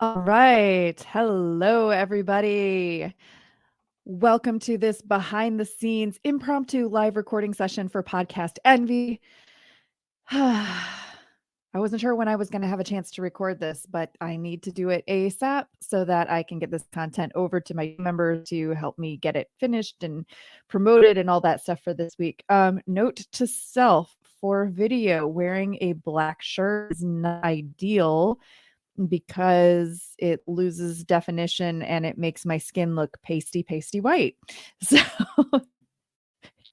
All right. Hello, everybody. Welcome to this behind the scenes impromptu live recording session for Podcast Envy. I wasn't sure when I was going to have a chance to record this, but I need to do it ASAP so that I can get this content over to my members to help me get it finished and promoted and all that stuff for this week. Note to self for video, wearing a black shirt is not ideal because it loses definition and it makes my skin look pasty white. So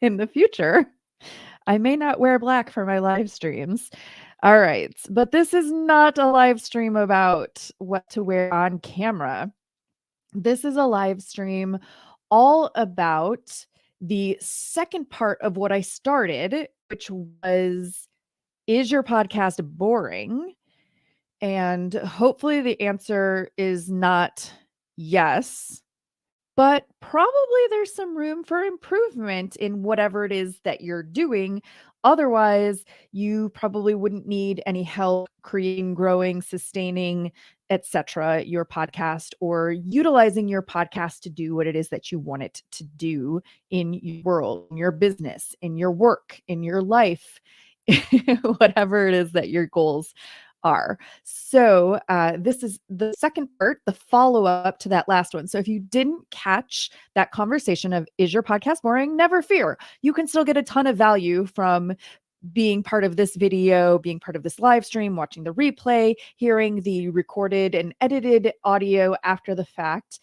in the future, I may not wear black for my live streams. All right. But this is not a live stream about what to wear on camera. This is a live stream all about the second part of what I started, which was, is your podcast boring? And hopefully the answer is not yes, but probably there's some room for improvement in whatever it is that you're doing. Otherwise, you probably wouldn't need any help creating, growing, sustaining, etc. your podcast, or utilizing your podcast to do what it is that you want it to do in your world, in your business, in your work, in your life, whatever it is that your goals are. So this is the second part, the follow-up to that last one. So if you didn't catch that conversation of, is your podcast boring? Never fear. You can still get a ton of value from being part of this video, being part of this live stream, watching the replay, hearing the recorded and edited audio after the fact.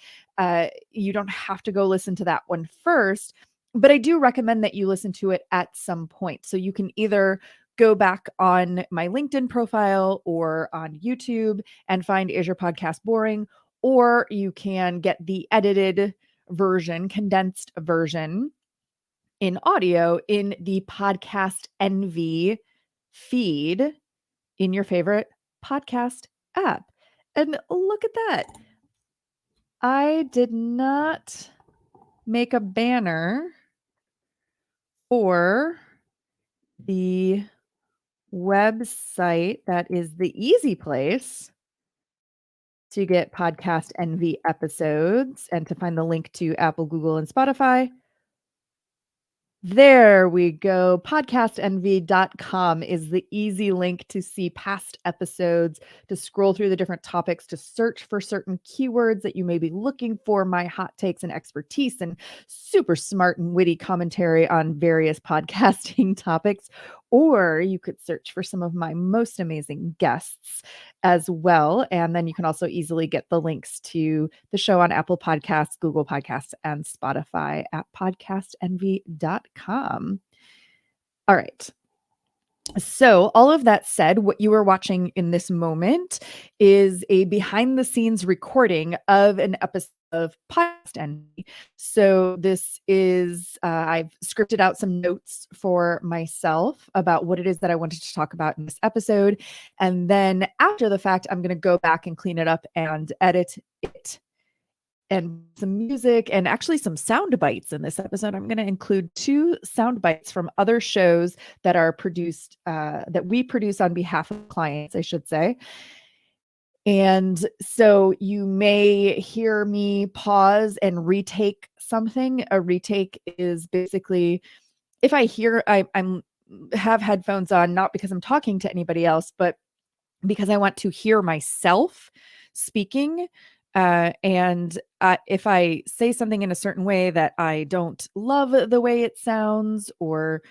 You don't have to go listen to that one first, but I do recommend that you listen to it at some point. So you can either go back on my LinkedIn profile or on YouTube and find, is your podcast boring? Or you can get the edited version, condensed version in audio in the Podcast Envy feed in your favorite podcast app. And look at that. I did not make a banner for the website that is the easy place to get Podcast Envy episodes and to find the link to Apple, Google, and Spotify. There we go. Podcastenvy.com is the easy link to see past episodes, to scroll through the different topics, to search for certain keywords that you may be looking for, my hot takes and expertise, and super smart and witty commentary on various podcasting topics. Or you could search for some of my most amazing guests as well. And then you can also easily get the links to the show on Apple Podcasts, Google Podcasts, and Spotify at podcastenvy.com. All right. So, all of that said, what you are watching in this moment is a behind the scenes recording of an episode of Podcast Envy. So, this is, I've scripted out some notes for myself about what it is that I wanted to talk about in this episode. And then after the fact, I'm going to go back and clean it up and edit it, and some music and actually some sound bites in this episode. I'm going to include 2 sound bites from other shows that are produced, that we produce on behalf of clients, I should say. And so you may hear me pause and retake something. A retake is basically if I hear I'm have headphones on, not because I'm talking to anybody else, but because I want to hear myself speaking. And if I say something in a certain way that I don't love the way it sounds, or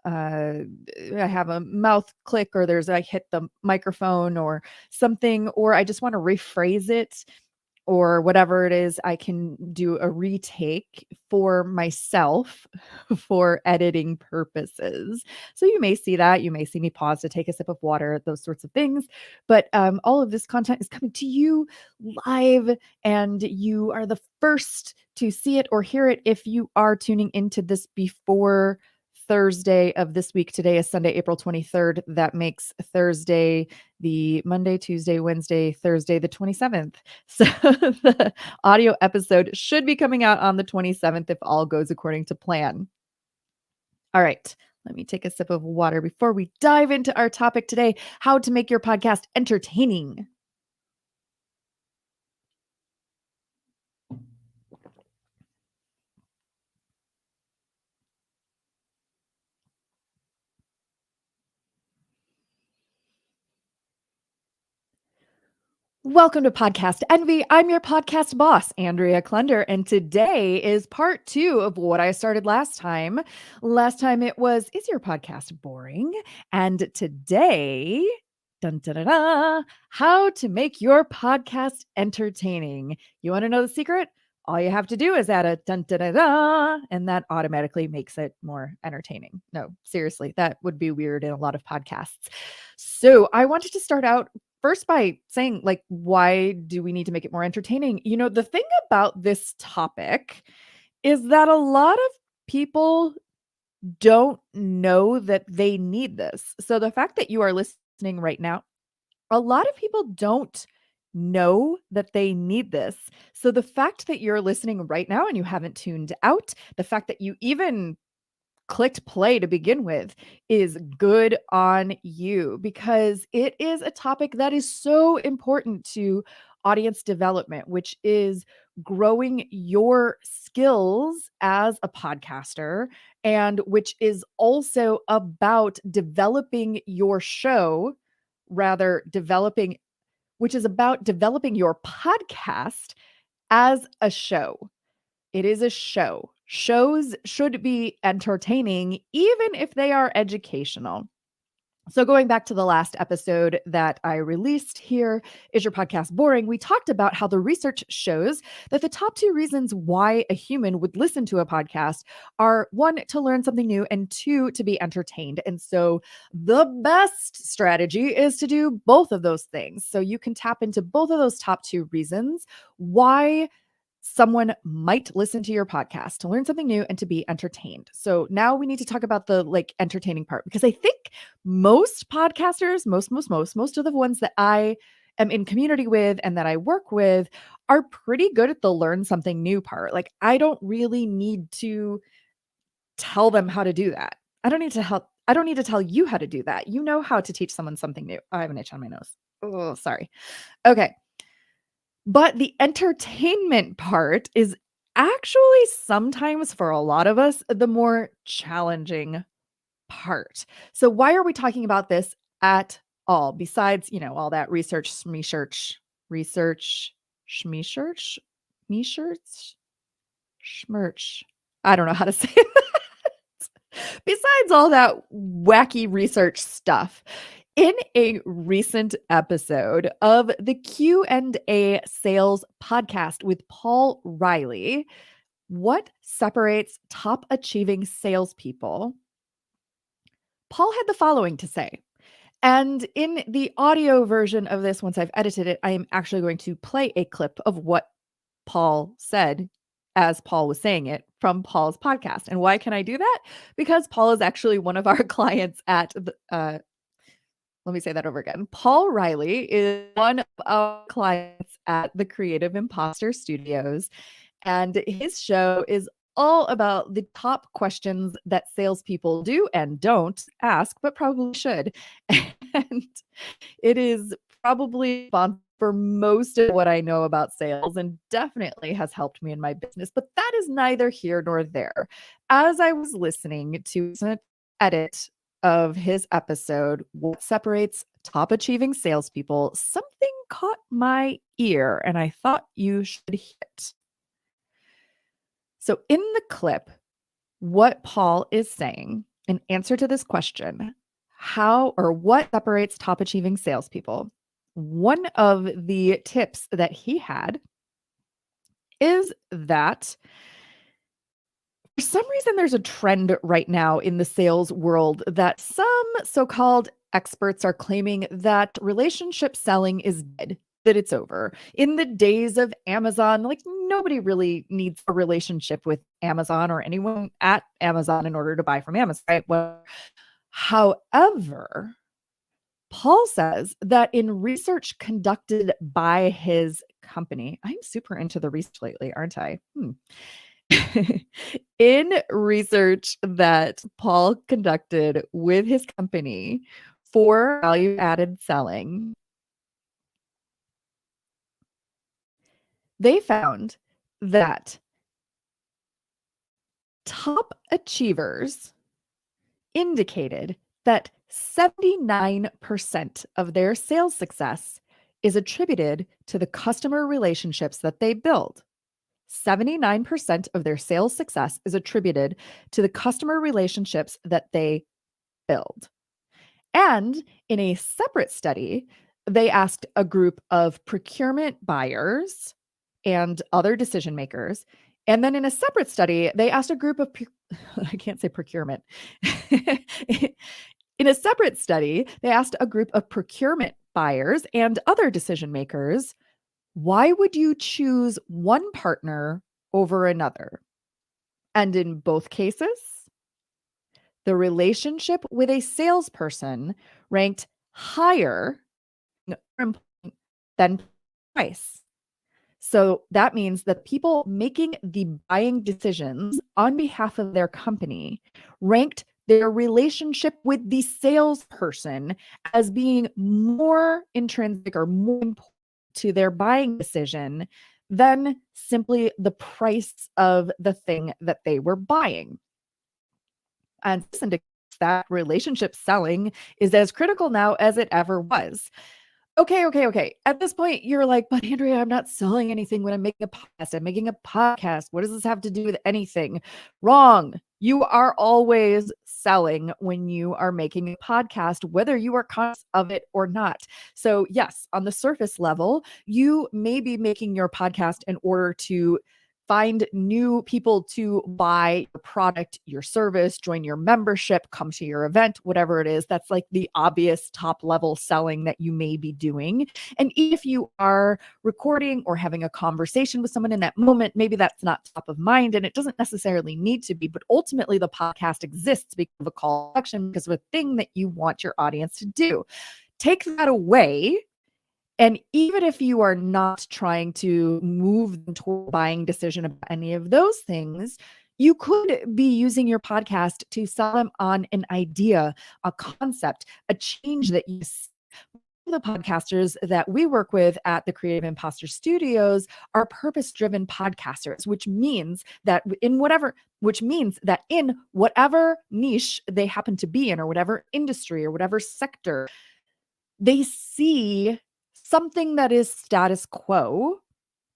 I have a mouth click, or I hit the microphone or something, or I just want to rephrase it, or whatever it is, I can do a retake for myself for editing purposes. So you may see that. You may see me pause to take a sip of water, those sorts of things. But all of this content is coming to you live, and you are the first to see it or hear it if you are tuning into this before Thursday of this week. Today is Sunday, April 23rd. That makes Thursday the Monday, Tuesday, Wednesday, Thursday, the 27th. So the audio episode should be coming out on the 27th if all goes according to plan. All right. Let me take a sip of water before we dive into our topic today, how to make your podcast entertaining. Welcome to Podcast Envy. I'm your podcast boss, Andrea Klunder, and today is part 2 of what I started last time. Last time it was, is your podcast boring? And today, dun, dun, dun, dun, how to make your podcast entertaining. You want to know the secret? All you have to do is add a dun, dun, dun, dun, and that automatically makes it more entertaining. No, seriously, that would be weird in a lot of podcasts. So I wanted to start out first by saying, like, why do we need to make it more entertaining? The thing about this topic is that a lot of people don't know that they need this. So the fact that you are listening right now, a lot of people don't know that they need this. So the fact that you're listening right now and you haven't tuned out, the fact that you even clicked play to begin with is good on you, because it is a topic that is so important to audience development, which is growing your skills as a podcaster, and which is also about developing your show, rather developing which is about developing your podcast as a show. It is a show. Shows should be entertaining, even if they are educational. So, going back to the last episode that I released here, Is Your Podcast Boring? We talked about how the research shows that the top 2 reasons why a human would listen to a podcast are 1, to learn something new, and 2, to be entertained. And so, the best strategy is to do both of those things. So, you can tap into both of those top 2 reasons why someone might listen to your podcast, to learn something new and to be entertained. So now we need to talk about the entertaining part, because I think most podcasters, most of the ones that I am in community with and that I work with are pretty good at the learn something new part. Like, I don't really need to tell them how to do that. I don't need to help. I don't need to tell you how to do that. You know how to teach someone something new. I have an itch on my nose. Oh, sorry. Okay. But the entertainment part is actually sometimes, for a lot of us, the more challenging part. So why are we talking about this at all? Besides, all that research, research, schmesearch, me-shirts, schmerch. I don't know how to say it. Besides all that wacky research stuff, in a recent episode of the Q&A Sales Podcast with Paul Riley, what separates top achieving salespeople? Paul had the following to say. And in the audio version of this, once I've edited it, I am actually going to play a clip of what Paul said as Paul was saying it from Paul's podcast. And why can I do that? Because Paul is actually one of our clients at the, let me say that over again. Paul Riley is one of our clients at the Creative Imposter Studios, and his show is all about the top questions that salespeople do and don't ask, but probably should. And it is probably responsible for most of what I know about sales, and definitely has helped me in my business. But that is neither here nor there. As I was listening to an edit of his episode, What Separates Top Achieving Salespeople, something caught my ear and I thought you should hear it. So, in the clip, what Paul is saying in answer to this question, how or what separates top achieving salespeople? One of the tips that he had is that for some reason, there's a trend right now in the sales world that some so-called experts are claiming that relationship selling is dead, that it's over. In the days of Amazon, like, nobody really needs a relationship with Amazon or anyone at Amazon in order to buy from Amazon, right? Well, however, Paul says that in research conducted by his company, I'm super into the research lately, aren't I? In research that Paul conducted with his company for value added selling, they found that top achievers indicated that 79% of their sales success is attributed to the customer relationships that they build. 79% of their sales success is attributed to the customer relationships that they build. And in a separate study, they asked a group of procurement buyers and other decision makers. And then in a separate study, they asked a group of, I can't say procurement. In a separate study, they asked a group of procurement buyers and other decision makers, why would you choose one partner over another? And in both cases, the relationship with a salesperson ranked higher than price. So that means that people making the buying decisions on behalf of their company ranked their relationship with the salesperson as being more intrinsic or more important to their buying decision than simply the price of the thing that they were buying. And that relationship selling is as critical now as it ever was. Okay. At this point, you're like, but Andrea, I'm not selling anything when I'm making a podcast. I'm making a podcast. What does this have to do with anything? Wrong. You are always selling when you are making a podcast, whether you are conscious of it or not. So, yes, on the surface level, you may be making your podcast in order to find new people to buy your product, your service, join your membership, come to your event, whatever it is. That's like the obvious top level selling that you may be doing. And if you are recording or having a conversation with someone in that moment, maybe that's not top of mind and it doesn't necessarily need to be, but ultimately the podcast exists because of a call to action, because of a thing that you want your audience to do. Take that away. And even if you are not trying to move them toward a buying decision about any of those things, you could be using your podcast to sell them on an idea, a concept, a change that you see. The podcasters that we work with at the Creative Imposter Studios are purpose-driven podcasters, which means that in whatever niche they happen to be in, or whatever industry or whatever sector, they see something that is status quo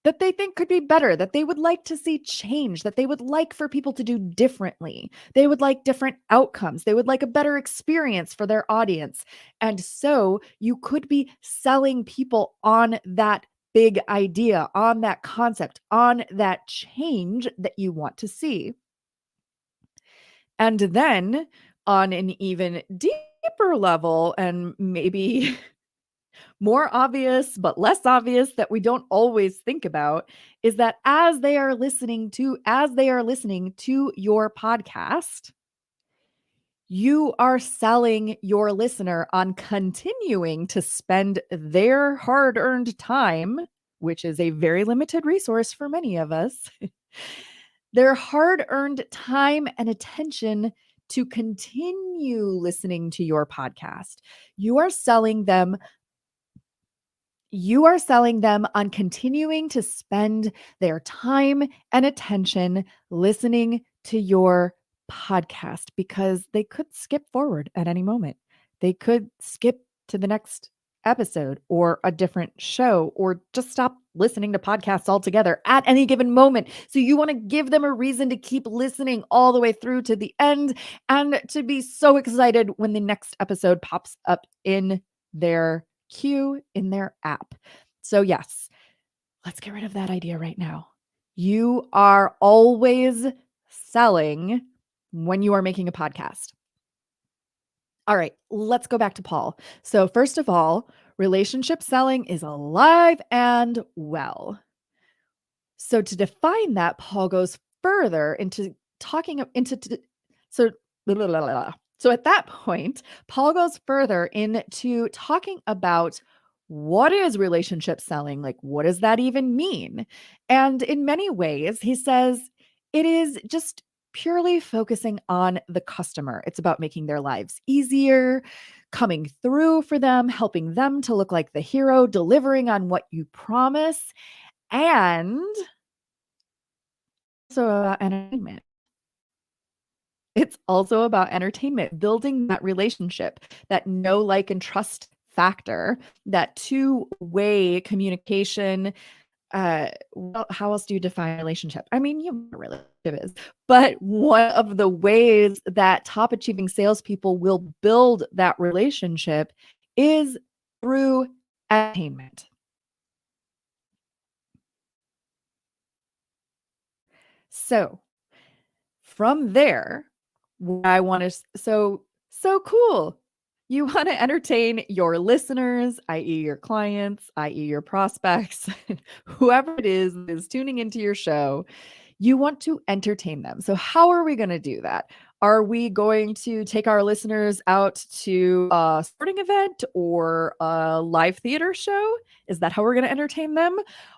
that they think could be better, that they would like to see change, that they would like for people to do differently. They would like different outcomes. They would like a better experience for their audience. And so you could be selling people on that big idea, on that concept, on that change that you want to see. And then on an even deeper level, and maybe more obvious, but less obvious that we don't always think about, is that as they are listening to your podcast, you are selling your listener on continuing to spend their hard-earned time, which is a very limited resource for many of us, their hard-earned time and attention to continue listening to your podcast. You are selling them on continuing to spend their time and attention listening to your podcast, because they could skip forward at any moment. They could skip to the next episode or a different show, or just stop listening to podcasts altogether at any given moment. So you want to give them a reason to keep listening all the way through to the end, and to be so excited when the next episode pops up in their queue, in their app. So yes, let's get rid of that idea right now. You are always selling when you are making a podcast. All right, let's go back to Paul. So first of all, relationship selling is alive and well. So to define that, Paul goes further into talking into so blah, blah, blah, blah. So at that point, Paul goes further into talking about what is relationship selling? Like, what does that even mean? And in many ways, he says it is just purely focusing on the customer. It's about making their lives easier, coming through for them, helping them to look like the hero, delivering on what you promise, and also about entertainment. It's also about entertainment, building that relationship, that know, like, and trust factor, that two-way communication. Well, how else do you define a relationship? I mean, you know what a relationship is, but one of the ways that top achieving salespeople will build that relationship is through entertainment. So from there, what I want to, so cool. You want to entertain your listeners, i.e., your clients, i.e., your prospects, whoever it is tuning into your show. You want to entertain them. So, how are we going to do that? Are we going to take our listeners out to a sporting event or a live theater show? Is that how we're going to entertain them?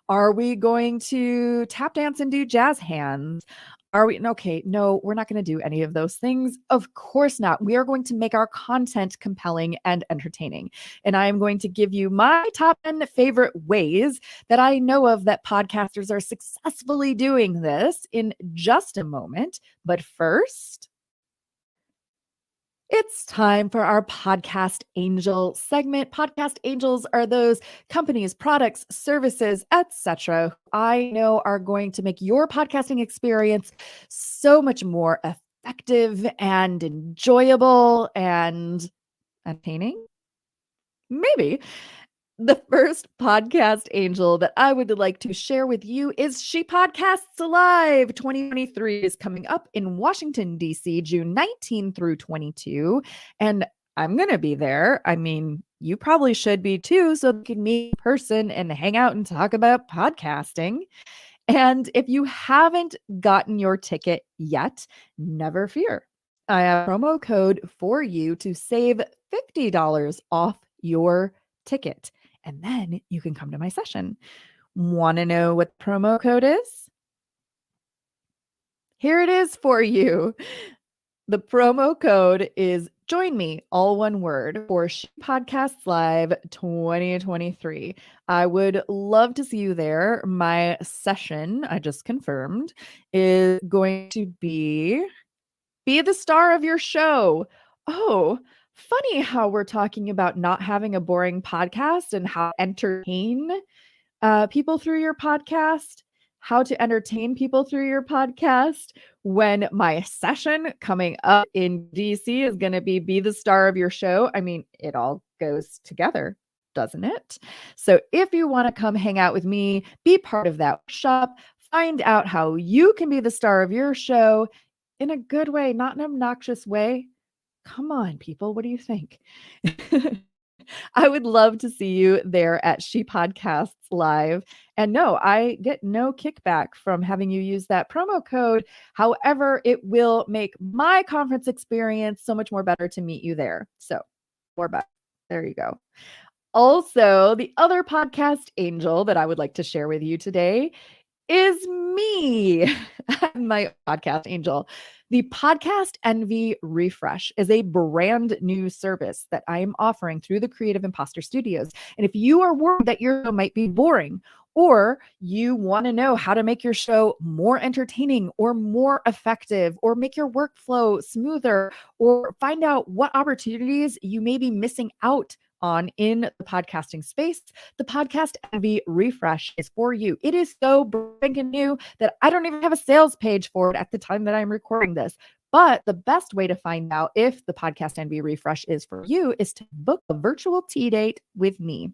Are we going to tap dance and do jazz hands? Are we okay? No, we're not going to do any of those things. Of course not. We are going to make our content compelling and entertaining. And I am going to give you my top 10 favorite ways that I know of that podcasters are successfully doing this in just a moment. But first, it's time for our Podcast Angel segment. Podcast angels are those companies, products, services, etc. I know are going to make your podcasting experience so much more effective and enjoyable and entertaining. Maybe. The first podcast angel that I would like to share with you is She Podcasts Live 2023 is coming up in Washington, D.C., June 19 through 22. And I'm going to be there. I mean, you probably should be too, so you can meet in person and hang out and talk about podcasting. And if you haven't gotten your ticket yet, never fear. I have a promo code for you to save $50 off your ticket. And then you can come to my session. Want to know what the promo code is? Here it is for you. The promo code is join me, all one word, for She Podcasts Live 2023. I would love to see you there. My session, I just confirmed, is going to be the star of your show. Oh, funny how we're talking about not having a boring podcast and how to entertain people through your podcast, how to entertain people through your podcast when my session coming up in DC is going to be the star of your show. I mean, it all goes together, doesn't it? So if you want to come hang out with me, be part of that workshop, find out how you can be the star of your show in a good way, not an obnoxious way. Come on, people. What do you think? I would love to see you there at She Podcasts Live. And no, I get no kickback from having you use that promo code. However, it will make my conference experience so much more better to meet you there. So, more better. There you go. Also, the other podcast angel that I would like to share with you today is me. I'm my podcast angel. The Podcast Envy Refresh is a brand new service that I am offering through the Creative Imposter Studios. And if you are worried that your show might be boring, or you want to know how to make your show more entertaining or more effective, or make your workflow smoother, or find out what opportunities you may be missing out on in the podcasting space, the Podcast Envy Refresh is for you. It is so brand new that I don't even have a sales page for it at the time that I'm recording this. But the best way to find out if the Podcast Envy Refresh is for you is to book a virtual tea date with me.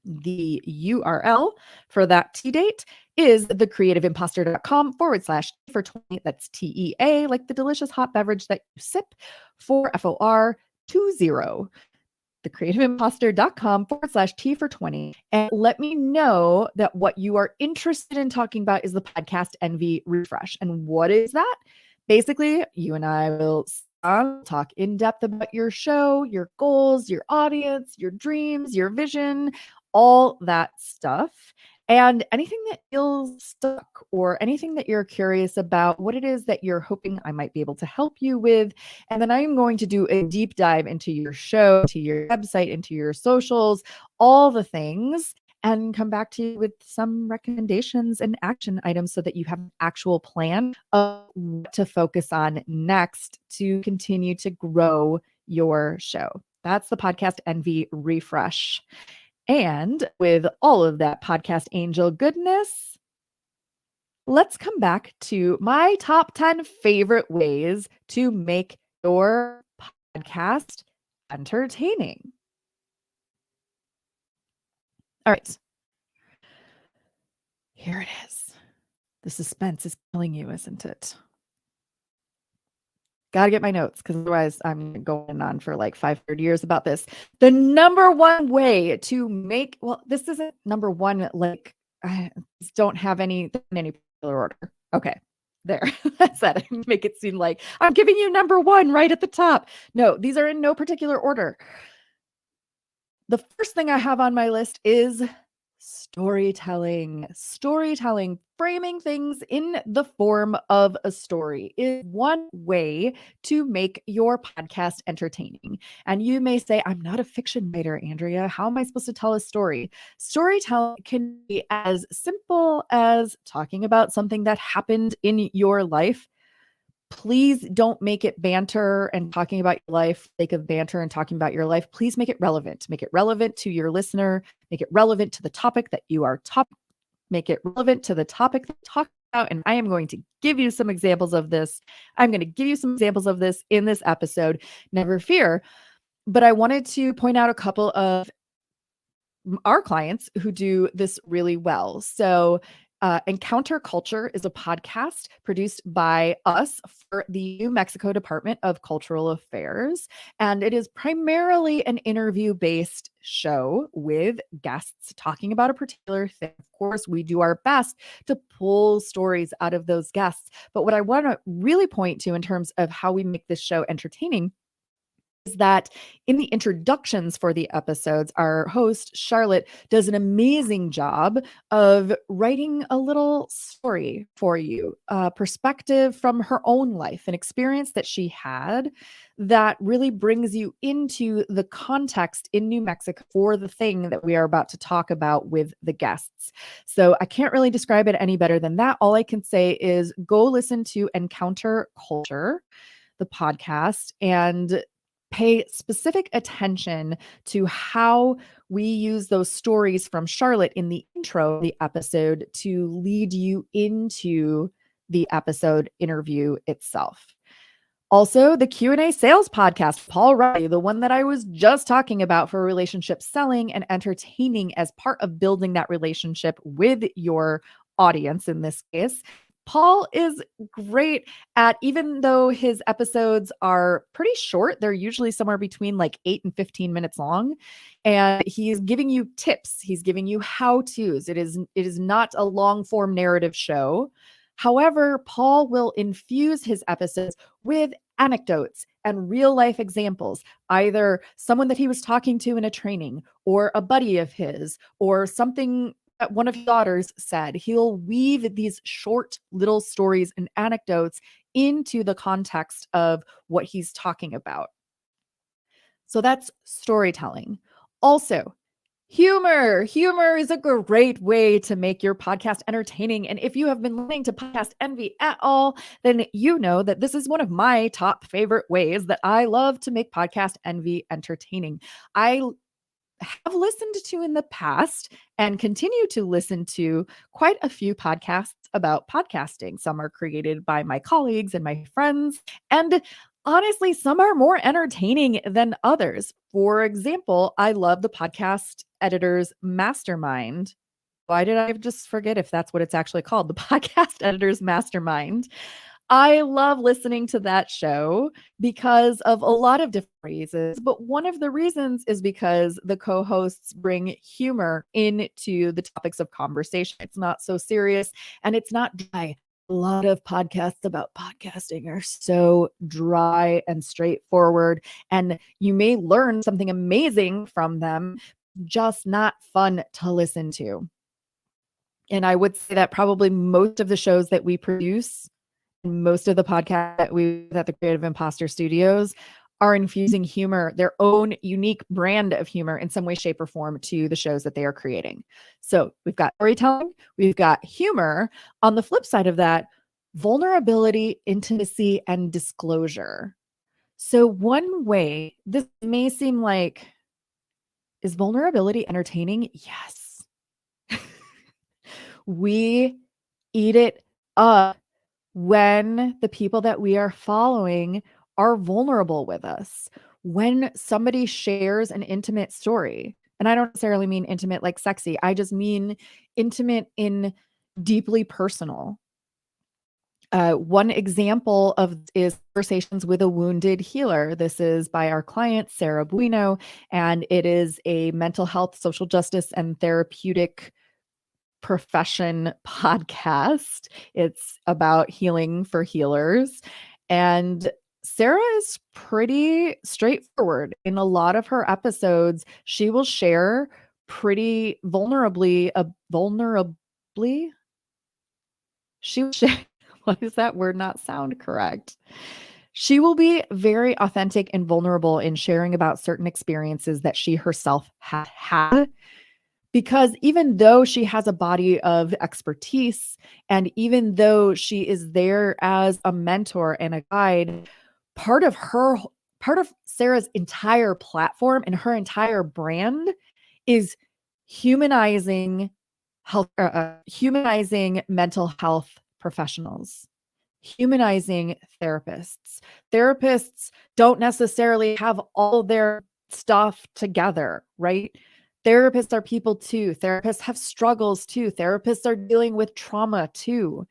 The URL for that tea date is thecreativeimposter.com/tea for 20. That's TEA, like the delicious hot beverage that you sip, for FOR 20. thecreativeimposter.com/tea for 20. And let me know that what you are interested in talking about is the Podcast Envy Refresh. And what is that? Basically, you and I will talk in depth about your show, your goals, your audience, your dreams, your vision, all that stuff. And anything that feels stuck or anything that you're curious about, what it is that you're hoping I might be able to help you with. And then I'm going to do a deep dive into your show, to your website, into your socials, all the things, and come back to you with some recommendations and action items so that you have an actual plan of what to focus on next to continue to grow your show. That's the Podcast Envy refresh. And with all of that podcast angel goodness, let's come back to my top 10 favorite ways to make your podcast entertaining. All right. Here it is. The suspense is killing you, isn't it? Got to get my notes because otherwise I'm going on for like 500 years about this. The number one way to make, well, this isn't number one, like I don't have any in any particular order. Okay, there. That's that. Make it seem like I'm giving you number one right at the top. No, these are in no particular order. The first thing I have on my list is storytelling. Storytelling, framing things in the form of a story is one way to make your podcast entertaining. And you may say, I'm not a fiction writer, Andrea. How am I supposed to tell a story? Storytelling can be as simple as talking about something that happened in your life. Please don't make it banter and talking about your life, sake of banter and talking about your life. Please make it relevant. Make it relevant to your listener. Make it relevant to the topic that you are make it relevant to the topic that you talk about. And I am going to give you some examples of this. I'm going to give you some examples of this in this episode. Never fear. But I wanted to point out a couple of our clients who do this really well. So Encounter Culture is a podcast produced by us for the New Mexico Department of Cultural Affairs. And it is primarily an interview-based show with guests talking about a particular thing. Of course, we do our best to pull stories out of those guests. But what I want to really point to in terms of how we make this show entertaining is that in the introductions for the episodes, our host, Charlotte, does an amazing job of writing a little story for you, a perspective from her own life, an experience that she had that really brings you into the context in New Mexico for the thing that we are about to talk about with the guests. So I can't really describe it any better than that. All I can say is go listen to Encounter Culture, the podcast, and pay specific attention to how we use those stories from Charlotte in the intro of the episode to lead you into the episode interview itself. Also, the Q&A sales podcast, Paul Riley, the one that I was just talking about for relationship selling and entertaining as part of building that relationship with your audience in this case. Paul is great at, even though his episodes are pretty short, they're usually somewhere between like 8 and 15 minutes long. And he's giving you tips. He's giving you how-tos. It is not a long form narrative show. However, Paul will infuse his episodes with anecdotes and real life examples, either someone that he was talking to in a training or a buddy of his or something that one of his daughters said. He'll weave these short little stories and anecdotes into the context of what he's talking about. So that's storytelling. Also, humor. Humor is a great way to make your podcast entertaining. And if you have been listening to Podcast Envy at all, then you know that this is one of my top favorite ways that I love to make Podcast Envy entertaining. I have listened to in the past and continue to listen to quite a few podcasts about podcasting. Some are created by my colleagues and my friends, and honestly, some are more entertaining than others. For example, I love the Podcast Editors Mastermind. Why did I just forget if that's what it's actually called? The Podcast Editors Mastermind. I love listening to that show because of a lot of different reasons, but one of the reasons is because the co-hosts bring humor into the topics of conversation. It's not so serious and it's not dry. A lot of podcasts about podcasting are so dry and straightforward, and you may learn something amazing from them, just not fun to listen to. And I would say that probably most of the shows that we produce, most of the podcasts that we at the Creative Imposter Studios, are infusing humor, their own unique brand of humor in some way, shape, or form to the shows that they are creating. So we've got storytelling, we've got humor. On the flip side of that, vulnerability, intimacy, and disclosure. So one way, this may seem like, is vulnerability entertaining? Yes. We eat it up when the people that we are following are vulnerable with us. When somebody shares an intimate story, and I don't necessarily mean intimate like sexy, I just mean intimate in deeply personal. One example of is Conversations with a Wounded Healer. This is by our client, Sarah Bueno, and it is a mental health, social justice, and therapeutic profession podcast. It's about healing for healers. And Sarah is pretty straightforward. In a lot of her episodes, she will share pretty vulnerably. She will share, why does that word not sound correct? She will be very authentic and vulnerable in sharing about certain experiences that she herself had, because even though she has a body of expertise, and even though she is there as a mentor and a guide, part of Sarah's entire platform and her entire brand is humanizing humanizing mental health professionals, humanizing therapists. Therapists don't necessarily have all their stuff together, right? Therapists are people too. Therapists have struggles too. Therapists are dealing with trauma too.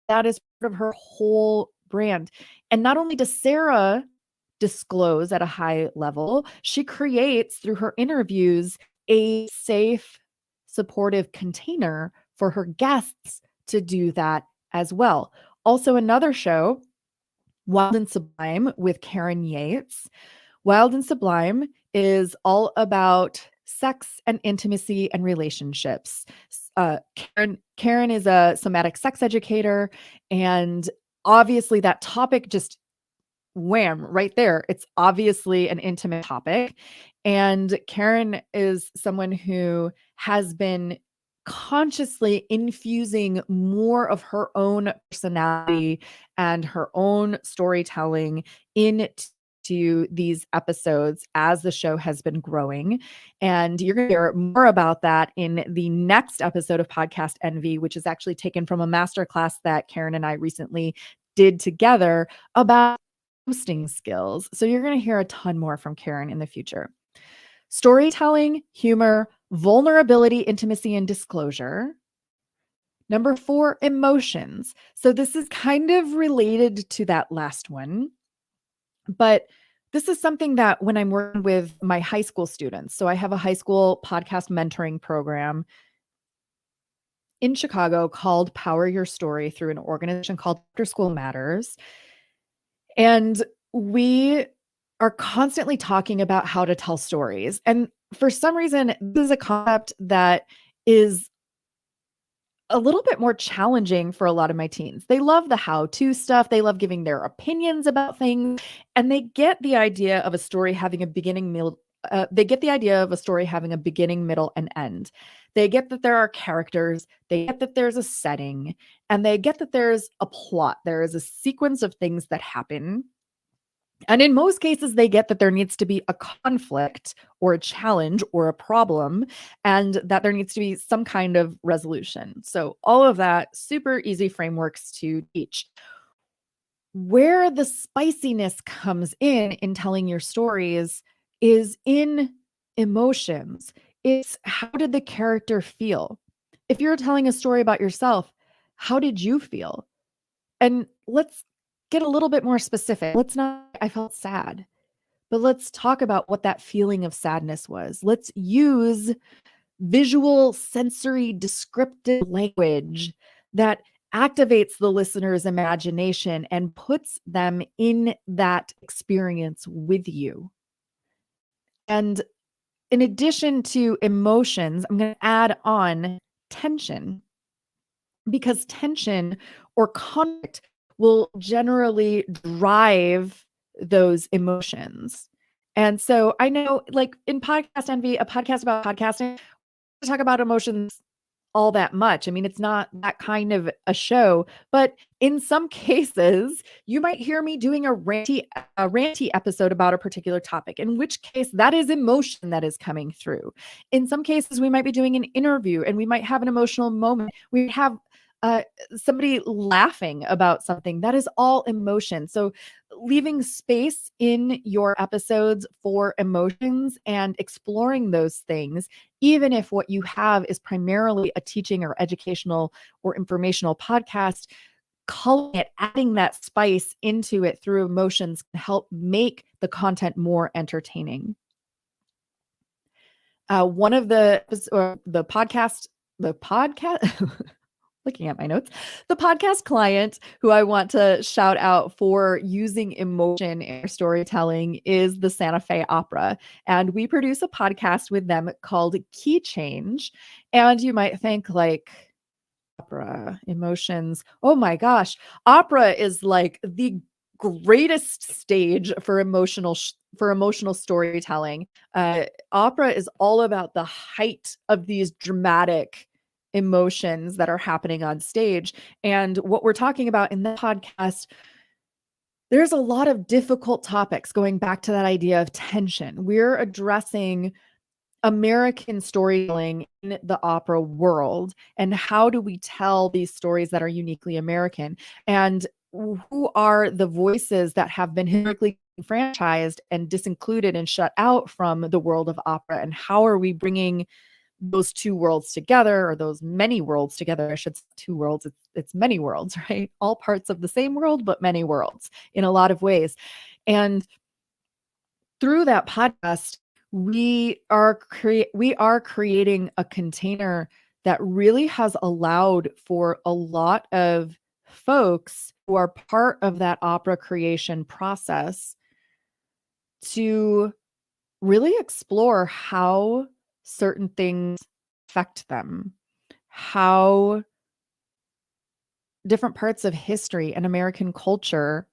That is part of her whole brand. And not only does Sarah disclose at a high level, she creates through her interviews a safe, supportive container for her guests to do that as well. Also, another show, Wild and Sublime with Karen Yates. Wild and Sublime is all about sex and intimacy and relationships. Karen is a somatic sex educator, and obviously that topic just wham right there. It's obviously an intimate topic. And Karen is someone who has been consciously infusing more of her own personality and her own storytelling into these episodes as the show has been growing. And you're going to hear more about that in the next episode of Podcast Envy, which is actually taken from a masterclass that Karen and I recently did together about hosting skills. So you're going to hear a ton more from Karen in the future. Storytelling, humor, vulnerability, intimacy, and disclosure. Number 4, emotions. So this is kind of related to that last one, but this is something that when I'm working with my high school students, so I have a high school podcast mentoring program in Chicago called Power Your Story through an organization called After School Matters. And we are constantly talking about how to tell stories. And for some reason, this is a concept that is a little bit more challenging for a lot of my teens. They love the how-to stuff. They love giving their opinions about things, and they get the idea of a story having a beginning, middle. They get the idea of a story having a beginning, middle, and end. They get that there are characters. They get that there's a setting, and they get that there's a plot. There is a sequence of things that happen. And in most cases, they get that there needs to be a conflict or a challenge or a problem, and that there needs to be some kind of resolution. So all of that, super easy frameworks to teach. Where the spiciness comes in telling your stories is in emotions. It's how did the character feel? If you're telling a story about yourself, how did you feel? And let's get a little bit more specific. Let's not, I felt sad, but let's talk about what that feeling of sadness was. Let's use visual, sensory, descriptive language that activates the listener's imagination and puts them in that experience with you. And in addition to emotions, I'm going to add on tension, because tension or conflict will generally drive those emotions. And so I know, like in Podcast Envy, a podcast about podcasting, we talk about emotions all that much. I mean, it's not that kind of a show, but in some cases, you might hear me doing a ranty episode about a particular topic, in which case that is emotion that is coming through. In some cases, we might be doing an interview and we might have an emotional moment. We have uh, somebody laughing about something. That is all emotion. So, leaving space in your episodes for emotions and exploring those things, even if what you have is primarily a teaching or educational or informational podcast, culling it, adding that spice into it through emotions can help make the content more entertaining. One of the podcast, looking at my notes, the podcast client who I want to shout out for using emotion in their storytelling is the Santa Fe Opera. And we produce a podcast with them called Key Change. And you might think, like, opera, emotions. Oh my gosh. Opera is like the greatest stage for emotional storytelling. Opera is all about the height of these dramatic emotions that are happening on stage. And what we're talking about in the podcast, there's a lot of difficult topics going back to that idea of tension. We're addressing American storytelling in the opera world, and how do we tell these stories that are uniquely American, and who are the voices that have been historically franchised and disincluded and shut out from the world of opera, and how are we bringing those two worlds together, or those many worlds together. I should say two worlds, it's many worlds, right? All parts of the same world, but many worlds in a lot of ways. And through that podcast, we are creating a container that really has allowed for a lot of folks who are part of that opera creation process to really explore how certain things affect them, how different parts of history and American culture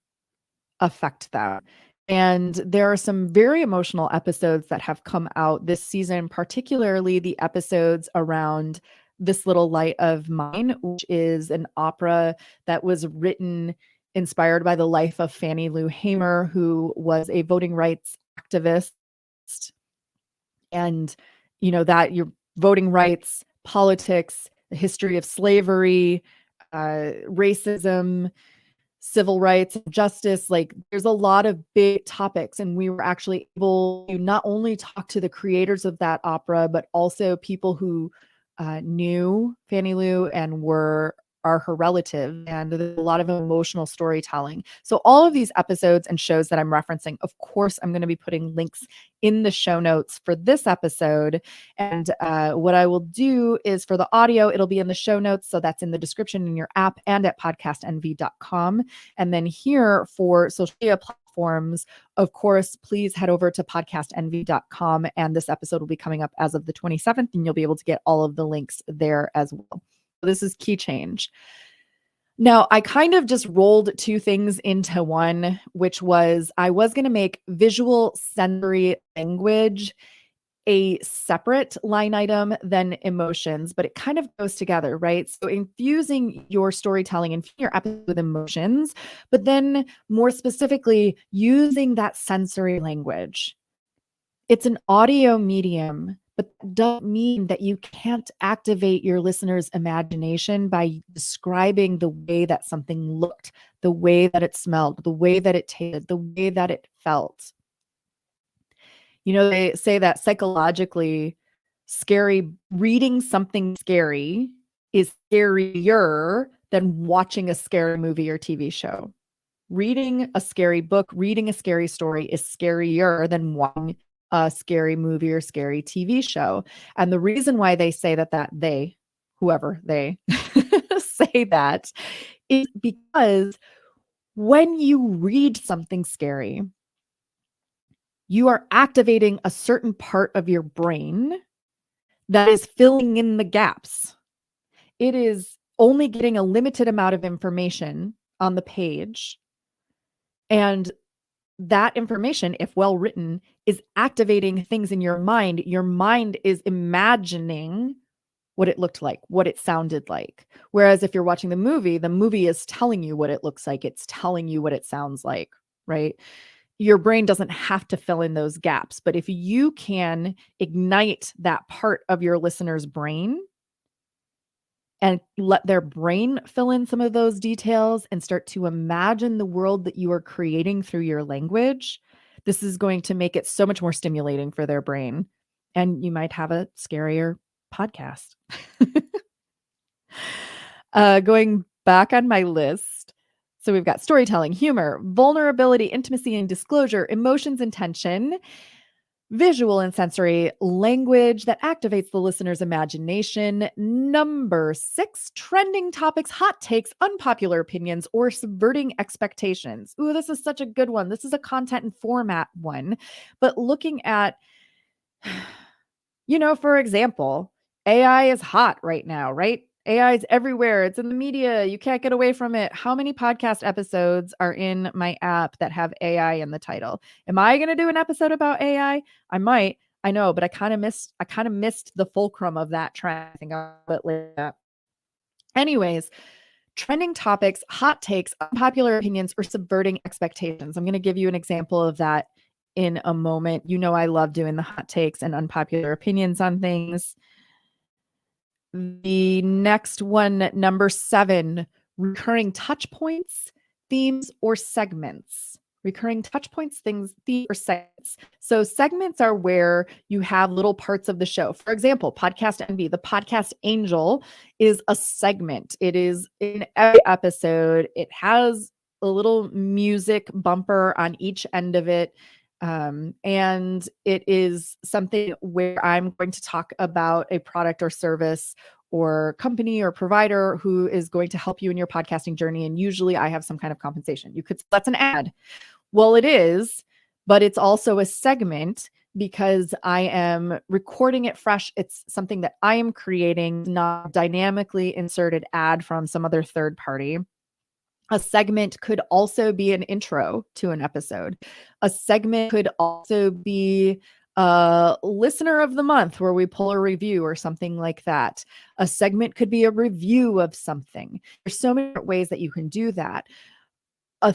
affect them. And there are some very emotional episodes that have come out this season, particularly the episodes around This Little Light of Mine, which is an opera that was written inspired by the life of Fannie Lou Hamer, who was a voting rights activist. And, that your voting rights, politics, the history of slavery, racism, civil rights, justice, like there's a lot of big topics. And we were actually able to not only talk to the creators of that opera, but also people who knew Fannie Lou and are her relative, and there's a lot of emotional storytelling. So all of these episodes and shows that I'm referencing, of course, I'm going to be putting links in the show notes for this episode. And what I will do is, for the audio, it'll be in the show notes. So that's in the description in your app and at podcastenvy.com. And then here for social media platforms, of course, please head over to podcastenvy.com. And this episode will be coming up as of the 27th, and you'll be able to get all of the links there as well. This is Key Change. Now, I kind of just rolled two things into one, which was I was going to make visual sensory language a separate line item than emotions, but it kind of goes together, right? So infusing your storytelling and your episode with emotions, but then more specifically, using that sensory language. It's an audio medium, but that doesn't mean that you can't activate your listener's imagination by describing the way that something looked, the way that it smelled, the way that it tasted, the way that it felt. They say that psychologically, reading something scary is scarier than watching a scary movie or TV show. Reading a scary book, reading a scary story is scarier than watching a scary movie or scary TV show. And the reason why they say whoever they say that, is because when you read something scary, you are activating a certain part of your brain that is filling in the gaps. It is only getting a limited amount of information on the page. And that information, if well written, is activating things in your mind. Your mind is imagining what it looked like, what it sounded like. Whereas if you're watching the movie is telling you what it looks like, it's telling you what it sounds like, right? Your brain doesn't have to fill in those gaps. But if you can ignite that part of your listener's brain and let their brain fill in some of those details and start to imagine the world that you are creating through your language, this is going to make it so much more stimulating for their brain. And you might have a scarier podcast. Going back on my list. So we've got storytelling, humor, vulnerability, intimacy and disclosure, emotions and tension, visual and sensory, language that activates the listener's imagination. Number 6, trending topics, hot takes, unpopular opinions, or subverting expectations. Ooh, this is such a good one. This is a content and format one. But looking at, for example, AI is hot right now, right? AI is everywhere. It's in the media. You can't get away from it. How many podcast episodes are in my app that have AI in the title? Am I going to do an episode about AI? I might. I know, but I kind of missed the fulcrum of that trend. I think I'll put later. Anyways, trending topics, hot takes, unpopular opinions, or subverting expectations. I'm going to give you an example of that in a moment. I love doing the hot takes and unpopular opinions on things. The next one, number 7, recurring touch points, themes, or segments. Recurring touch points, themes, or segments. So segments are where you have little parts of the show. For example, Podcast Envy, the Podcast Angel is a segment. It is in every episode. It has a little music bumper on each end of it. And it is something where I'm going to talk about a product or service or company or provider who is going to help you in your podcasting journey. And usually I have some kind of compensation. You could say that's an ad. Well, it is, but it's also a segment because I am recording it fresh. It's something that I am creating, not dynamically inserted ad from some other third party. A segment could also be an intro to an episode. A segment could also be a listener of the month where we pull a review or something like that. A segment could be a review of something. There's so many different ways that you can do that. A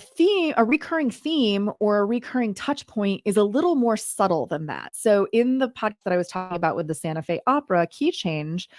recurring theme or a recurring touch point is a little more subtle than that. So in the podcast that I was talking about with the Santa Fe Opera Key Change,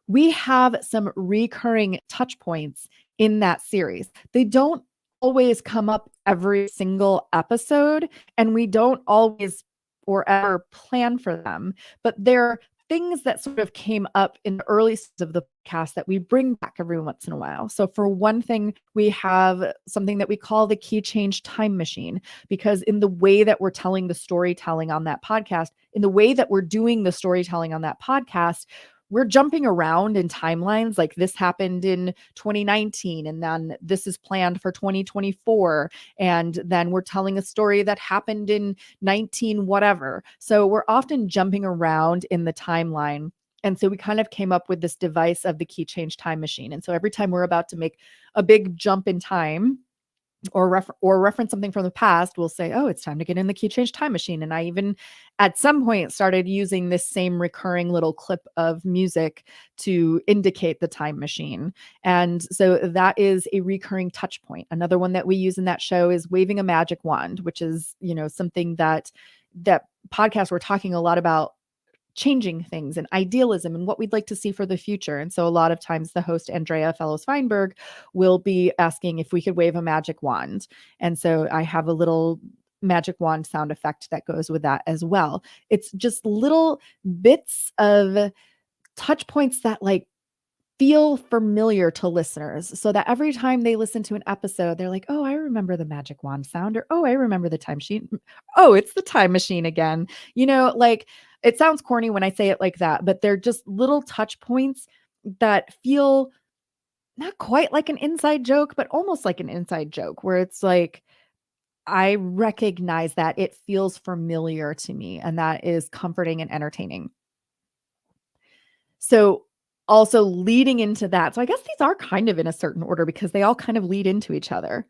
we have some recurring touch points in that series. They don't always come up every single episode, and we don't always or ever plan for them, but they're things that sort of came up in the early stages of the podcast that we bring back every once in a while. So for one thing, we have something that we call the Key Change Time Machine, because in the way that we're telling the storytelling on that podcast, in the way that we're doing the storytelling on that podcast, we're jumping around in timelines. Like this happened in 2019 and then this is planned for 2024. And then we're telling a story that happened in 19 whatever. So we're often jumping around in the timeline. And so we kind of came up with this device of the Key Change Time Machine. And so every time we're about to make a big jump in time, or reference something from the past, we'll say, oh, it's time to get in the Key Change Time Machine. And I even at some point started using this same recurring little clip of music to indicate the time machine. And so that is a recurring touch point. Another one that we use in that show is waving a magic wand, which is, something that podcast we're talking a lot about changing things and idealism and what we'd like to see for the future. And so a lot of times the host, Andrea Fellows-Feinberg, will be asking if we could wave a magic wand. And so I have a little magic wand sound effect that goes with that as well. It's just little bits of touch points that feel familiar to listeners, so that every time they listen to an episode, they're like, oh, I remember the magic wand sound, or, oh, I remember the time machine. Oh, it's the time machine again. It sounds corny when I say it like that, but they're just little touch points that feel not quite like an inside joke, but almost like an inside joke, where it's like, I recognize that it feels familiar to me, and that is comforting and entertaining. So also leading into that. So I guess these are kind of in a certain order because they all kind of lead into each other.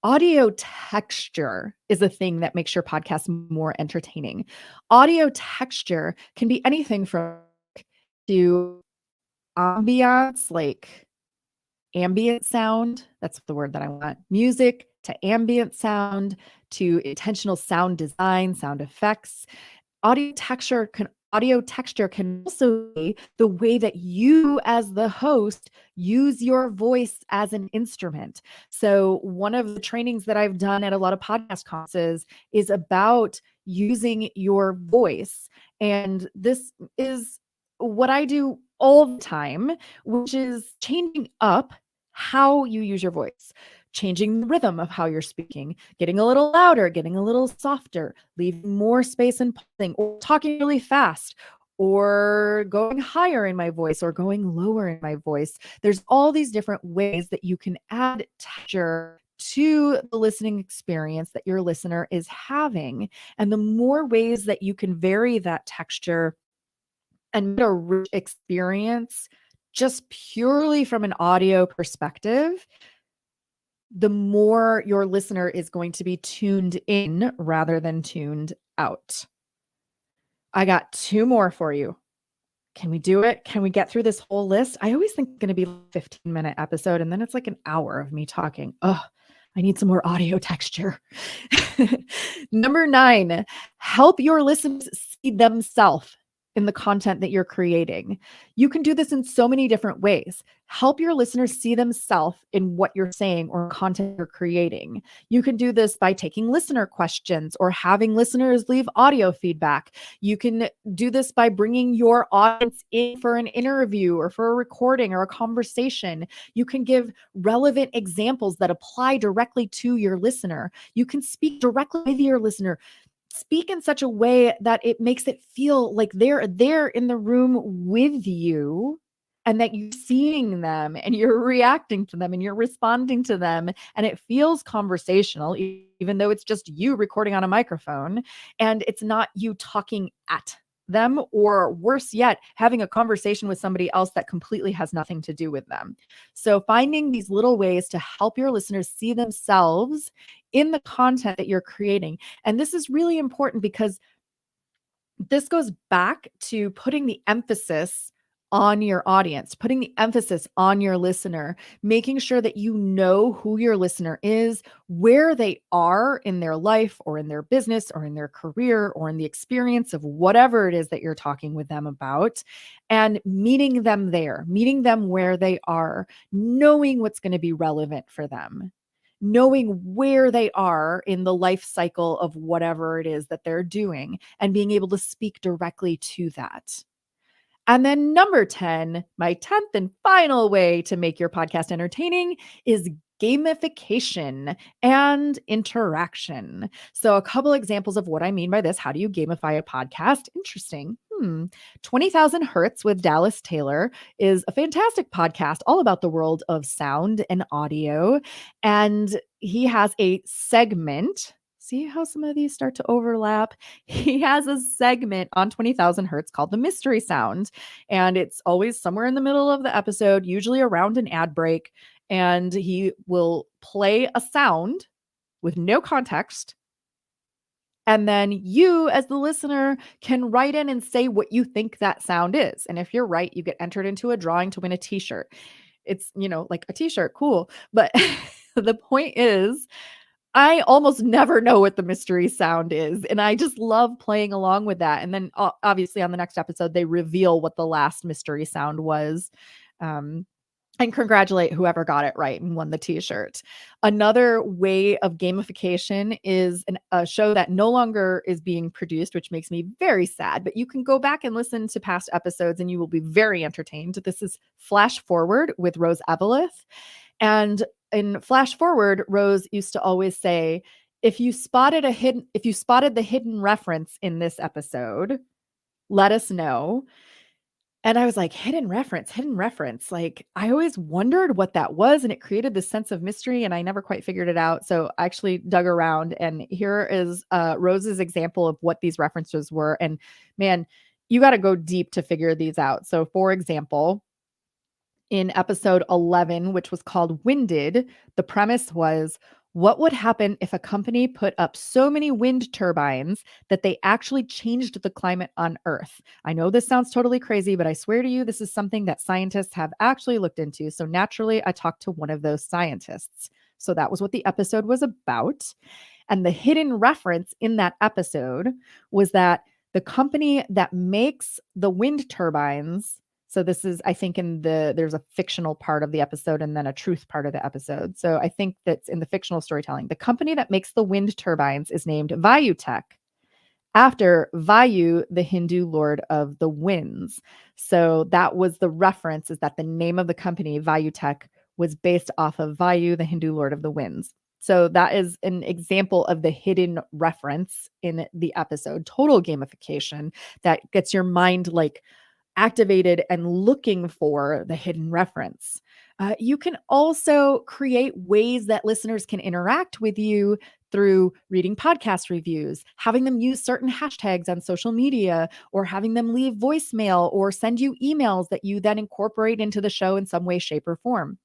Audio texture is a thing that makes your podcast more entertaining. Audio texture can be anything from to ambiance, like ambient sound, that's the word that I want, music to ambient sound to intentional sound design, sound effects. Audio texture can also be the way that you as the host use your voice as an instrument. So one of the trainings that I've done at a lot of podcast conferences is about using your voice. And this is what I do all the time, which is changing up how you use your voice, changing the rhythm of how you're speaking, getting a little louder, getting a little softer, leaving more space and pausing, or talking really fast, or going higher in my voice or going lower in my voice. There's all these different ways that you can add texture to the listening experience that your listener is having. And the more ways that you can vary that texture and get a rich experience just purely from an audio perspective, the more your listener is going to be tuned in rather than tuned out. I got 2 more for you. Can we do it? Can we get through this whole list? I always think it's going to be a 15-minute episode, and then it's like an hour of me talking. Oh, I need some more audio texture. Number 9, help your listeners see themselves in the content that you're creating. You can do this in so many different ways. Help your listeners see themselves in what you're saying or content you're creating. You can do this by taking listener questions or having listeners leave audio feedback. You can do this by bringing your audience in for an interview or for a recording or a conversation. You can give relevant examples that apply directly to your listener. You can speak directly with your listener. Speak in such a way that it makes it feel like they're there in the room with you, and that you're seeing them and you're reacting to them and you're responding to them, and it feels conversational, even though it's just you recording on a microphone and it's not you talking at them, or worse yet, having a conversation with somebody else that completely has nothing to do with them. So finding these little ways to help your listeners see themselves in the content that you're creating. And this is really important because this goes back to putting the emphasis on your audience, putting the emphasis on your listener, making sure that you know who your listener is, where they are in their life or in their business or in their career or in the experience of whatever it is that you're talking with them about, and meeting them there, meeting them where they are, knowing what's going to be relevant for them, knowing where they are in the life cycle of whatever it is that they're doing, and being able to speak directly to that. And then number 10, my 10th and final way to make your podcast entertaining is gamification and interaction. So a couple examples of what I mean by this. How do you gamify a podcast? Interesting. 20,000 Hertz with Dallas Taylor is a fantastic podcast all about the world of sound and audio. And he has a segment. See how some of these start to overlap? He has a segment on 20,000 Hertz called The Mystery Sound. And it's always somewhere in the middle of the episode, usually around an ad break. And he will play a sound with no context. And then you, as the listener, can write in and say what you think that sound is. And if you're right, you get entered into a drawing to win a t-shirt. It's, like a t-shirt, cool. But the point is, I almost never know what the mystery sound is. And I just love playing along with that. And then obviously on the next episode, they reveal what the last mystery sound was. And congratulate whoever got it right and won the t-shirt. Another way of gamification is a show that no longer is being produced, which makes me very sad, but you can go back and listen to past episodes and you will be very entertained. This is Flash Forward with Rose Eveleth. And in Flash Forward, Rose used to always say, if you spotted the hidden reference in this episode, let us know. And I was like, hidden reference. Like, I always wondered what that was. And it created this sense of mystery. And I never quite figured it out. So I actually dug around. And here is Rose's example of what these references were. And man, you got to go deep to figure these out. So for example, in episode 11, which was called Winded, the premise was, What would happen if a company put up so many wind turbines that they actually changed the climate on Earth? I know this sounds totally crazy, but I swear to you, this is something that scientists have actually looked into. So naturally, I talked to one of those scientists. So that was what the episode was about. And the hidden reference in that episode was that the company that makes the wind turbines, so this is, I think, there's a fictional part of the episode and then a truth part of the episode. So I think that's in the fictional storytelling. The company that makes the wind turbines is named Vayutech, after Vayu, the Hindu lord of the winds. So that was the reference, is that the name of the company, Vayutech, was based off of Vayu, the Hindu lord of the winds. So that is an example of the hidden reference in the episode. Total gamification that gets your mind like activated and looking for the hidden reference. You can also create ways that listeners can interact with you through reading podcast reviews, having them use certain hashtags on social media, or having them leave voicemail or send you emails that you then incorporate into the show in some way, shape, or form.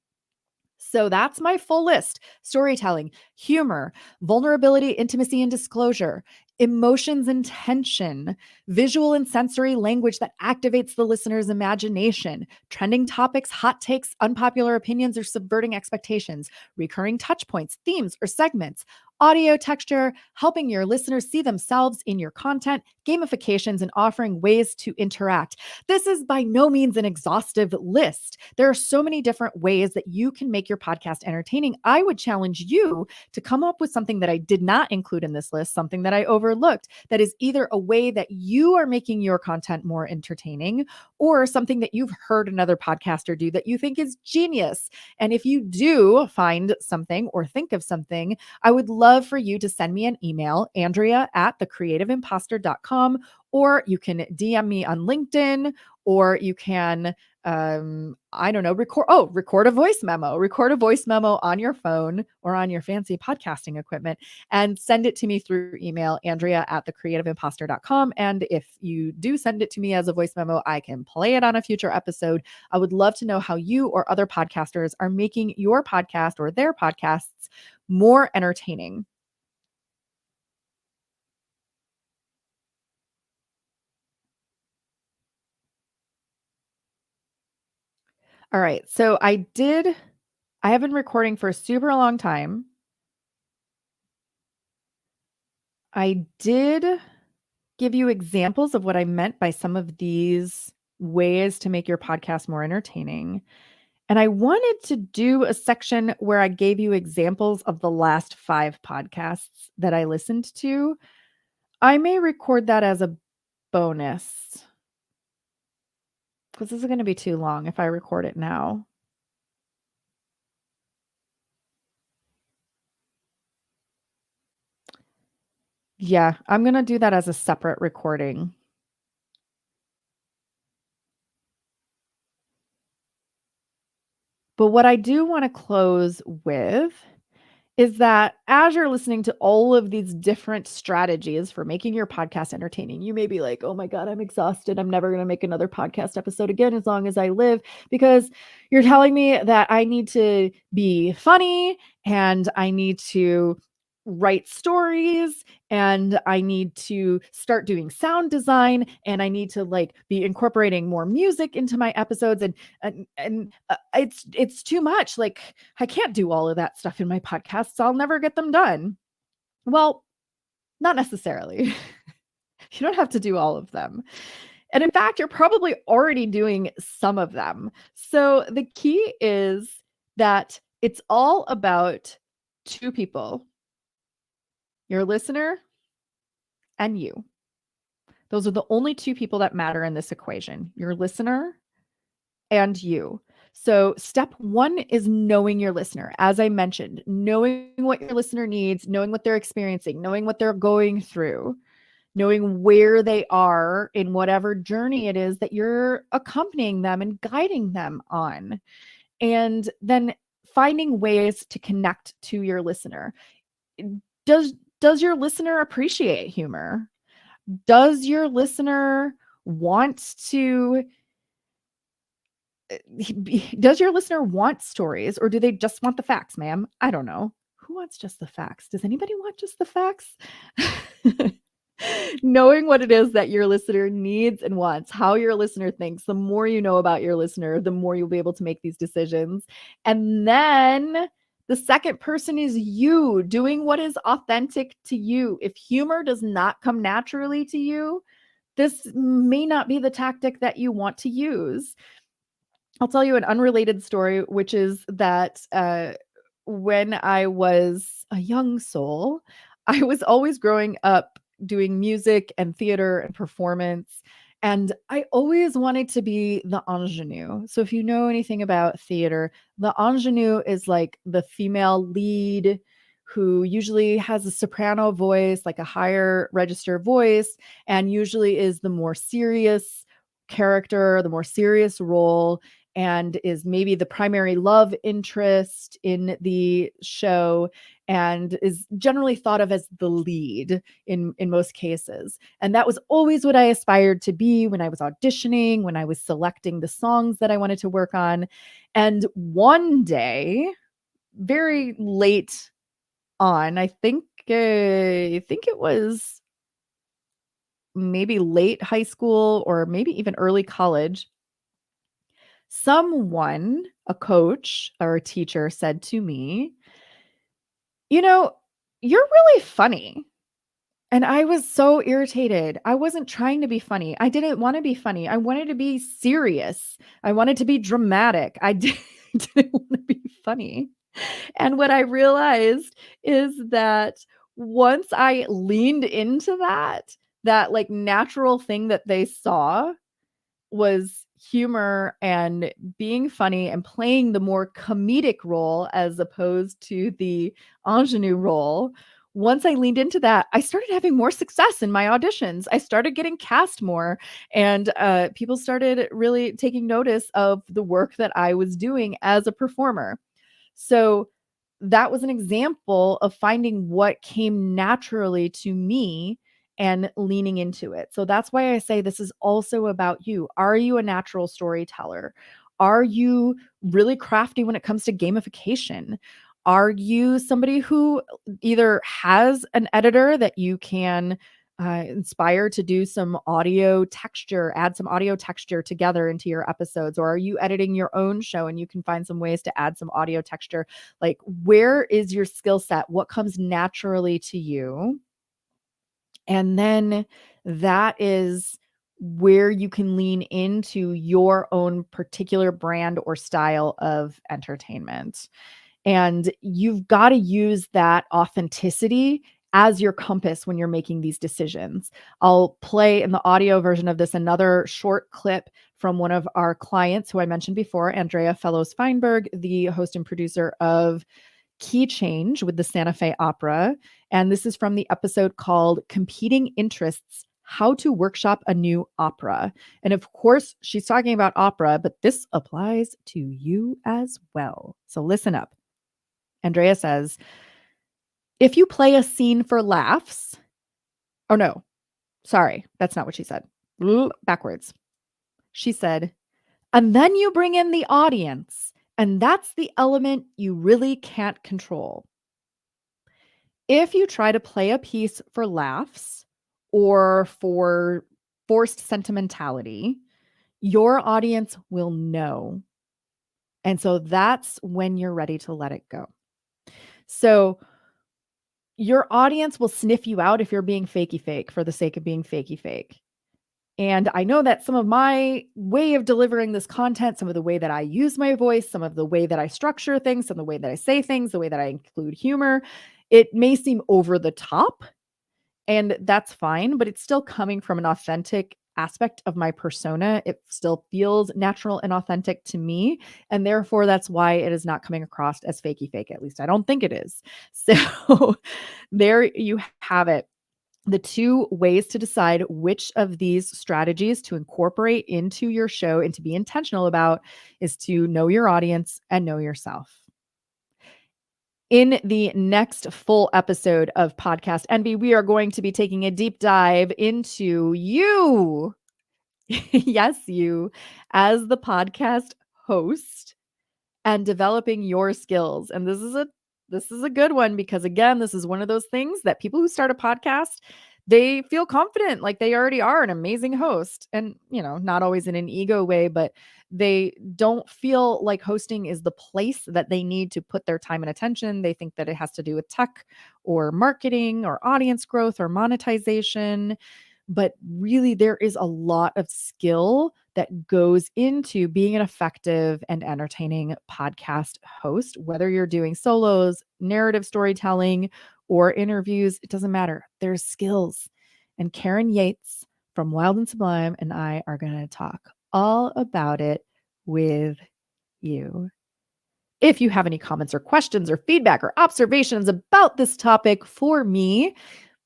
So that's my full list: storytelling, humor, vulnerability, intimacy, and disclosure, emotions and tension, visual and sensory language that activates the listener's imagination, trending topics, hot takes, unpopular opinions, or subverting expectations, recurring touch points, themes, or segments, audio texture, helping your listeners see themselves in your content, gamifications, and offering ways to interact. This is by no means an exhaustive list. There are so many different ways that you can make your podcast entertaining. I would challenge you to come up with something that I did not include in this list, something that I overlooked, that is either a way that you are making your content more entertaining, or something that you've heard another podcaster do that you think is genius. And if you do find something or think of something, I would love for you to send me an email, Andrea@thecreativeimposter.com, or you can DM me on LinkedIn, or you can, I don't know, record a voice memo. Record a voice memo on your phone or on your fancy podcasting equipment and send it to me through email, Andrea@thecreativeimposter.com. And if you do send it to me as a voice memo, I can play it on a future episode. I would love to know how you or other podcasters are making your podcast or their podcasts more entertaining. All right. So I have been recording for a super long time. I did give you examples of what I meant by some of these ways to make your podcast more entertaining. And I wanted to do a section where I gave you examples of the last 5 podcasts that I listened to. I may record that as a bonus, because this is going to be too long if I record it now. Yeah, I'm going to do that as a separate recording. But what I do want to close with is that as you're listening to all of these different strategies for making your podcast entertaining, you may be like, oh my God, I'm exhausted. I'm never going to make another podcast episode again as long as I live, because you're telling me that I need to be funny and I need to write stories and I need to start doing sound design and I need to like be incorporating more music into my episodes, and it's too much. Like, I can't do all of that stuff in my podcasts. I'll never get them done. Well, not necessarily. You don't have to do all of them. And in fact, you're probably already doing some of them. So the key is that it's all about 2 people: your listener and you. Those are the only 2 people that matter in this equation: your listener and you. So step 1 is knowing your listener. As I mentioned, knowing what your listener needs, knowing what they're experiencing, knowing what they're going through, knowing where they are in whatever journey it is that you're accompanying them and guiding them on. And then finding ways to connect to your listener. Does your listener appreciate humor? Does your listener want to does your listener want stories, or do they just want the facts, ma'am? I don't know. who wants just the facts? Does anybody want just the facts? Knowing what it is that your listener needs and wants, how your listener thinks, the more you know about your listener, the more you'll be able to make these decisions. And then the second person is you doing what is authentic to you. If humor does not come naturally to you, this may not be the tactic that you want to use. I'll tell you an unrelated story, which is that when I was a young soul, I was always growing up doing music and theater and performance. And I always wanted to be the ingenue. So, if you know anything about theater, the ingenue is like the female lead who usually has a soprano voice, like a higher register voice, and usually is the more serious character, the more serious role, and is maybe the primary love interest in the show, and is generally thought of as the lead in most cases. And that was always what I aspired to be when I was auditioning, when I was selecting the songs that I wanted to work on. And one day, very late on, I think it was maybe late high school or maybe even early college, someone, a coach or a teacher, said to me, "You know, you're really funny." And I was so irritated. I wasn't trying to be funny. I didn't want to be funny. I wanted to be serious. I wanted to be dramatic. I didn't want to be funny. And what I realized is that once I leaned into that like natural thing that they saw was humor and being funny and playing the more comedic role as opposed to the ingenue role. Once I leaned into that, I started having more success in my auditions. I started getting cast more, and people started really taking notice of the work that I was doing as a performer. So that was an example of finding what came naturally to me and leaning into it. So that's why I say this is also about you. Are you a natural storyteller? Are you really crafty when it comes to gamification? Are you somebody who either has an editor that you can inspire to do some audio texture, add some audio texture together into your episodes? Or are you editing your own show and you can find some ways to add some audio texture? Like, where is your skill set? What comes naturally to you? And then that is where you can lean into your own particular brand or style of entertainment. And you've got to use that authenticity as your compass when you're making these decisions. I'll play in the audio version of this another short clip from one of our clients who I mentioned before, Andrea Fellows Feinberg, the host and producer of Key Change with the Santa Fe Opera. And this is from the episode called Competing Interests: How to Workshop a New Opera. And of course, she's talking about opera, but this applies to you as well. So listen up. Andrea says, if you play a scene for laughs, oh no, sorry, that's not what she said. Backwards. She said, and then you bring in the audience, and that's the element you really can't control. If you try to play a piece for laughs or for forced sentimentality, your audience will know. And so that's when you're ready to let it go. So your audience will sniff you out if you're being fakey fake for the sake of being fakey fake. And I know that some of my way of delivering this content, some of the way that I use my voice, some of the way that I structure things, some of the way that I say things, the way that I include humor, it may seem over the top, and that's fine, but it's still coming from an authentic aspect of my persona. It still feels natural and authentic to me. And therefore, that's why it is not coming across as fakey fake. At least I don't think it is. So there you have it. The two ways to decide which of these strategies to incorporate into your show and to be intentional about is to know your audience and know yourself. In the next full episode of Podcast Envy, we are going to be taking a deep dive into you. Yes, you as the podcast host and developing your skills. And this is a This is a good one because, again, this is one of those things that people who start a podcast, they feel confident like they already are an amazing host. And, not always in an ego way, but they don't feel like hosting is the place that they need to put their time and attention. They think that it has to do with tech or marketing or audience growth or monetization. But really, there is a lot of skill that goes into being an effective and entertaining podcast host, whether you're doing solos, narrative storytelling, or interviews. It doesn't matter. There's skills. And Karen Yates from Wild and Sublime and I are going to talk all about it with you. If you have any comments or questions or feedback or observations about this topic for me,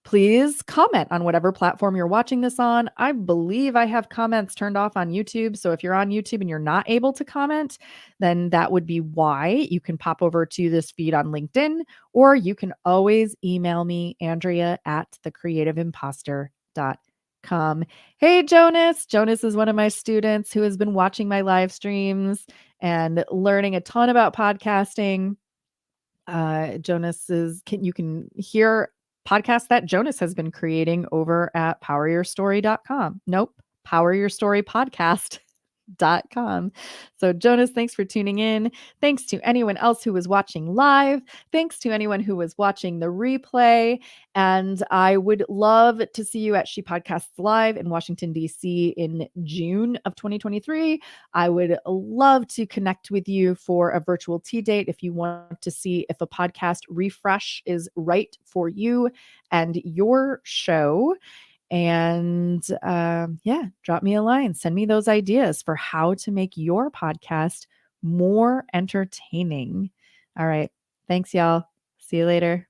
please comment on whatever platform you're watching this on. I believe I have comments turned off on YouTube. So if you're on YouTube and you're not able to comment, then that would be why. You can pop over to this feed on LinkedIn, or you can always email me, Andrea at thecreativeimposter.com. Hey, Jonas. Jonas is one of my students who has been watching my live streams and learning a ton about podcasting. You can hear podcasts that Jonas has been creating over at poweryourstory.com. Nope, poweryourstorypodcast.com. So Jonas, thanks for tuning in. Thanks to anyone else who was watching live. Thanks to anyone who was watching the replay. And I would love to see you at She Podcasts Live in Washington, D.C. in June of 2023. I would love to connect with you for a virtual tea date if you want to see if a podcast refresh is right for you and your show. And drop me a line. Send me those ideas for how to make your podcast more entertaining. All right. Thanks, y'all. See you later.